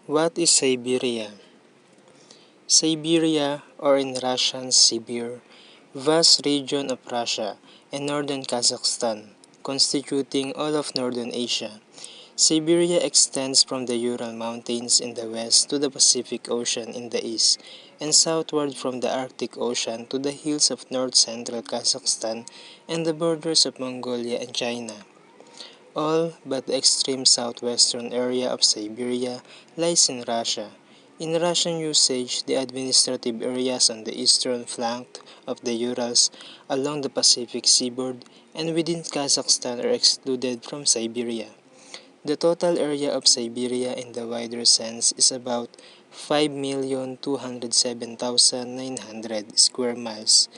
What is Siberia? Siberia, or in Russian Sibir, vast region of Russia and northern Kazakhstan, constituting all of northern Asia. Siberia extends from the Ural Mountains in the west to the Pacific Ocean in the east, and southward from the Arctic Ocean to the hills of north-central Kazakhstan and the borders of Mongolia and China. All but the extreme southwestern area of Siberia lies in Russia. In Russian usage, the administrative areas on the eastern flank of the Urals along the Pacific seaboard and within Kazakhstan are excluded from Siberia. The total area of Siberia in the wider sense is about 5,207,900 square miles.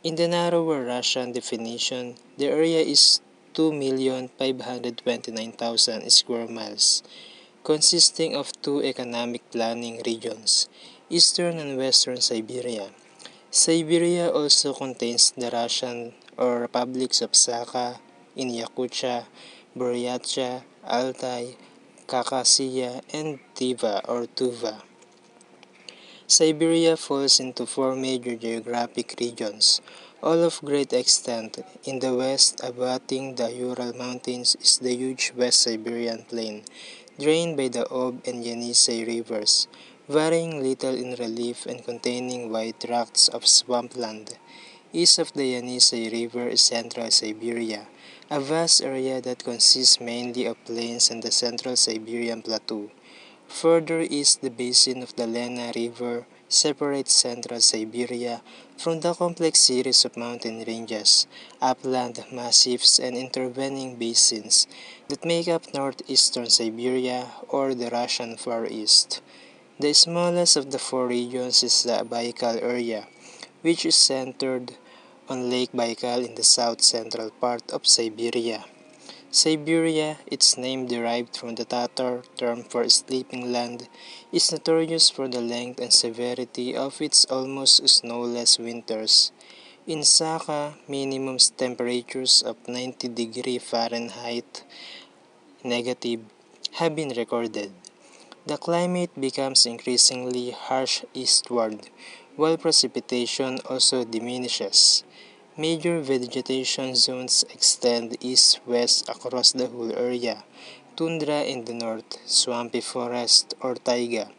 In the narrower Russian definition, the area is 2,529,000 square miles, consisting of two economic planning regions, Eastern and Western Siberia. Siberia also contains the Russian or republics of Sakha in Yakutia, Buryatia, Altai, Khakassia, and Tiva or Tuva. Siberia falls into four major geographic regions, all of great extent. In the west, abutting the Ural Mountains, is the huge West Siberian Plain, drained by the Ob and Yenisei rivers, varying little in relief and containing wide tracts of swampland. East of the Yenisei River is Central Siberia, a vast area that consists mainly of plains and the Central Siberian Plateau. Further east, the basin of the Lena River separates central Siberia from the complex series of mountain ranges, upland massifs, and intervening basins that make up northeastern Siberia or the Russian Far East. The smallest of the four regions is the Baikal area, which is centered on Lake Baikal in the south-central part of Siberia. Siberia, its name derived from the Tatar term for sleeping land, is notorious for the length and severity of its almost snowless winters. In Sakha, minimum temperatures of 90 Fahrenheit negative have been recorded. The climate becomes increasingly harsh eastward, while precipitation also diminishes. Major vegetation zones extend east-west across the whole area: tundra in the north, swampy forest or taiga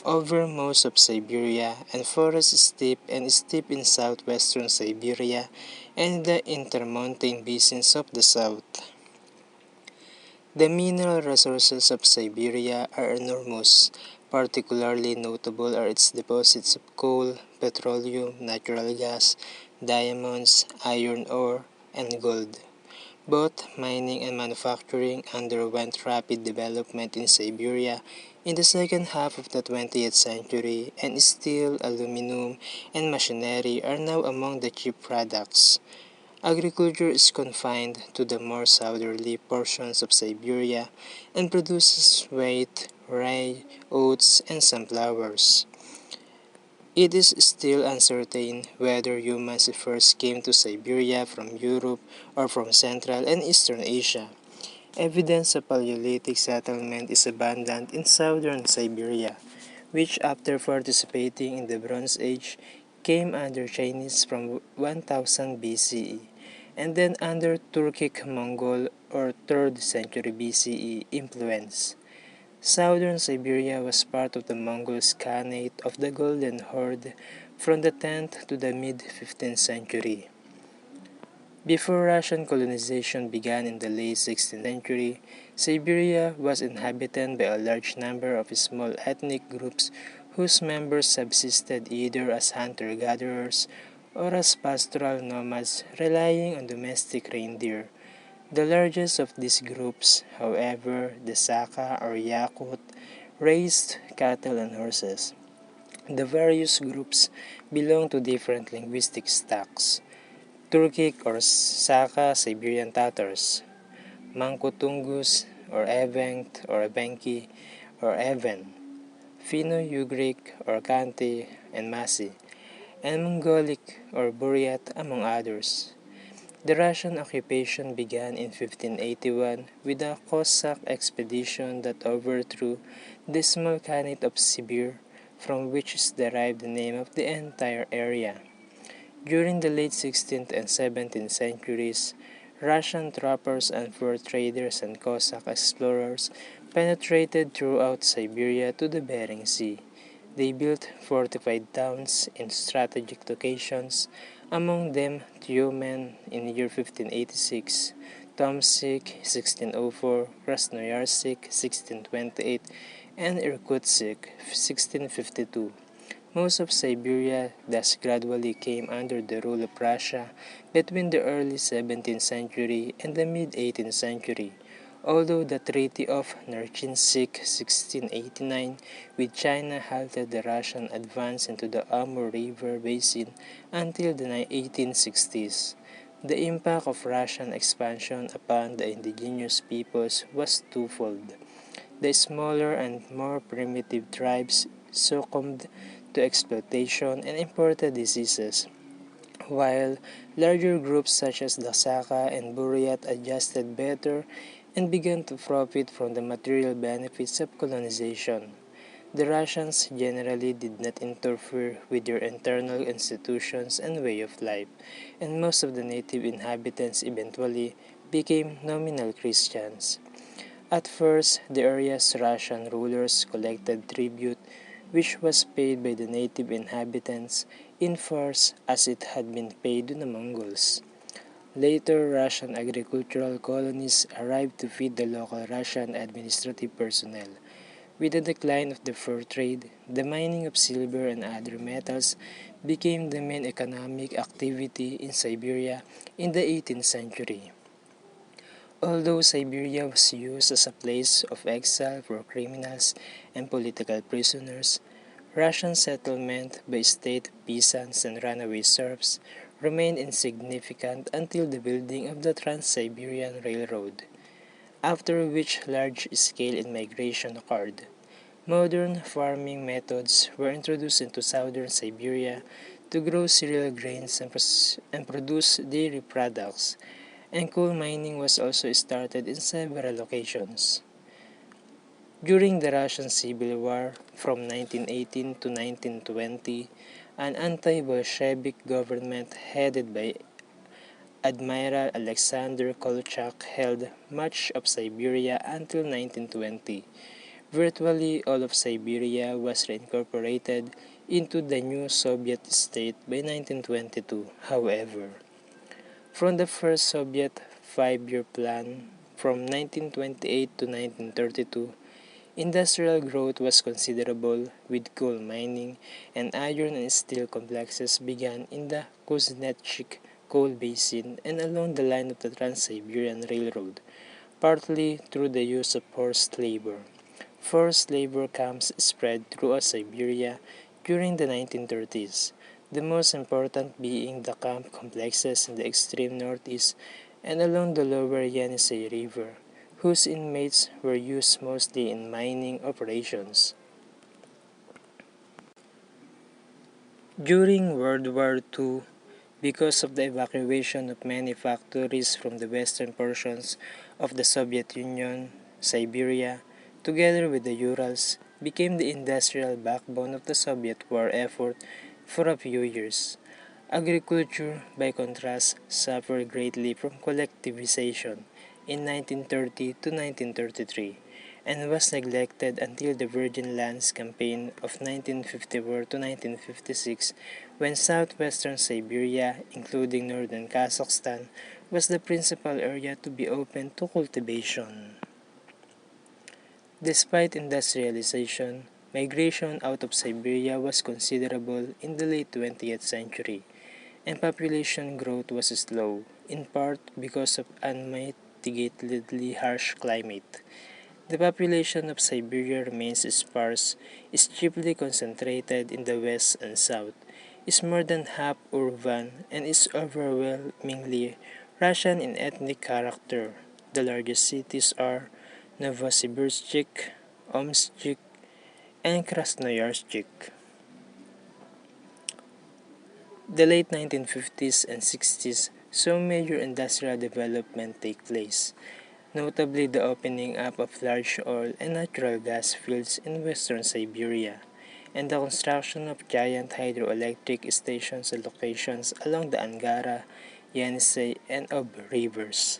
over most of Siberia, and forest steppe in southwestern Siberia and the intermontane basins of the south. The mineral resources of Siberia are enormous. Particularly notable are its deposits of coal, petroleum, natural gas, diamonds, iron ore, and gold. Both mining and manufacturing underwent rapid development in Siberia in the second half of the 20th century, and steel, aluminum, and machinery are now among the chief products. Agriculture is confined to the more southerly portions of Siberia and produces wheat, rye, oats, and sunflowers. It is still uncertain whether humans first came to Siberia from Europe or from Central and Eastern Asia. Evidence of Paleolithic settlement is abundant in southern Siberia, which after participating in the Bronze Age came under Chinese from 1000 BCE, and then under Turkic-Mongol or 3rd century BCE influence. Southern Siberia was part of the Mongol Khanate of the Golden Horde from the 10th to the mid-15th century. Before Russian colonization began in the late 16th century, Siberia was inhabited by a large number of small ethnic groups whose members subsisted either as hunter-gatherers or as pastoral nomads relying on domestic reindeer. The largest of these groups, however, the Sakha or Yakut, raised cattle and horses. The various groups belong to different linguistic stocks: Turkic or Sakha Siberian Tatars, Mankutungus or Evenk or Evenki or Even, Finno-Ugric or Kanti and Masi, and Mongolic or Buryat among others. The Russian occupation began in 1581 with a Cossack expedition that overthrew the small Khanate of Sibir, from which is derived the name of the entire area. During the late 16th and 17th centuries, Russian trappers and fur traders and Cossack explorers penetrated throughout Siberia to the Bering Sea. They built fortified towns in strategic locations, among them Tyumen in the year 1586, Tomsk 1604, Krasnoyarsk 1628, and Irkutsk 1652. Most of Siberia thus gradually came under the rule of Russia between the early 17th century and the mid-18th century, although the Treaty of Nerchinsk 1689 with China halted the Russian advance into the Amur River basin until the 1860s. The impact of Russian expansion upon the indigenous peoples was twofold. The smaller and more primitive tribes succumbed to exploitation and imported diseases, while larger groups such as the Saka and Buryat adjusted better and began to profit from the material benefits of colonization. The Russians generally did not interfere with their internal institutions and way of life, and most of the native inhabitants eventually became nominal Christians. At first, the area's Russian rulers collected tribute, which was paid by the native inhabitants in force as it had been paid to the Mongols. Later, Russian agricultural colonies arrived to feed the local Russian administrative personnel. With the decline of the fur trade, the mining of silver and other metals became the main economic activity in Siberia in the 18th century. Although Siberia was used as a place of exile for criminals and political prisoners, Russian settlement by state peasants and runaway serfs remained insignificant until the building of the Trans-Siberian Railroad, after which large-scale immigration occurred. Modern farming methods were introduced into southern Siberia to grow cereal grains and produce dairy products, and coal mining was also started in several locations. During the Russian Civil War from 1918 to 1920, an anti-Bolshevik government headed by Admiral Alexander Kolchak held much of Siberia until 1920. Virtually all of Siberia was reincorporated into the new Soviet state by 1922, however. From the first Soviet five-year plan from 1928 to 1932, industrial growth was considerable with coal mining and iron and steel complexes began in the Kuznetsk coal basin and along the line of the Trans-Siberian Railroad, partly through the use of forced labor. Forced labor camps spread throughout Siberia during the 1930s, the most important being the camp complexes in the extreme northeast and along the lower Yenisei River, whose inmates were used mostly in mining operations. During World War II, because of the evacuation of many factories from the western portions of the Soviet Union, Siberia, together with the Urals, became the industrial backbone of the Soviet war effort for a few years. Agriculture, by contrast, suffered greatly from collectivization in 1930 to 1933 and was neglected until the Virgin Lands Campaign of 1954 to 1956 when southwestern Siberia, including northern Kazakhstan, was the principal area to be opened to cultivation. Despite industrialization, migration out of Siberia was considerable in the late 20th century, and population growth was slow, in part because of unmitigatedly harsh climate. The population of Siberia remains sparse, is chiefly concentrated in the west and south, is more than half urban, and is overwhelmingly Russian in ethnic character. The largest cities are Novosibirsk, Omsk, and Krasnoyarsk. The late 1950s and 60s So major industrial development take place, notably the opening up of large oil and natural gas fields in western Siberia, and the construction of giant hydroelectric stations at locations along the Angara, Yenisei, and Ob rivers.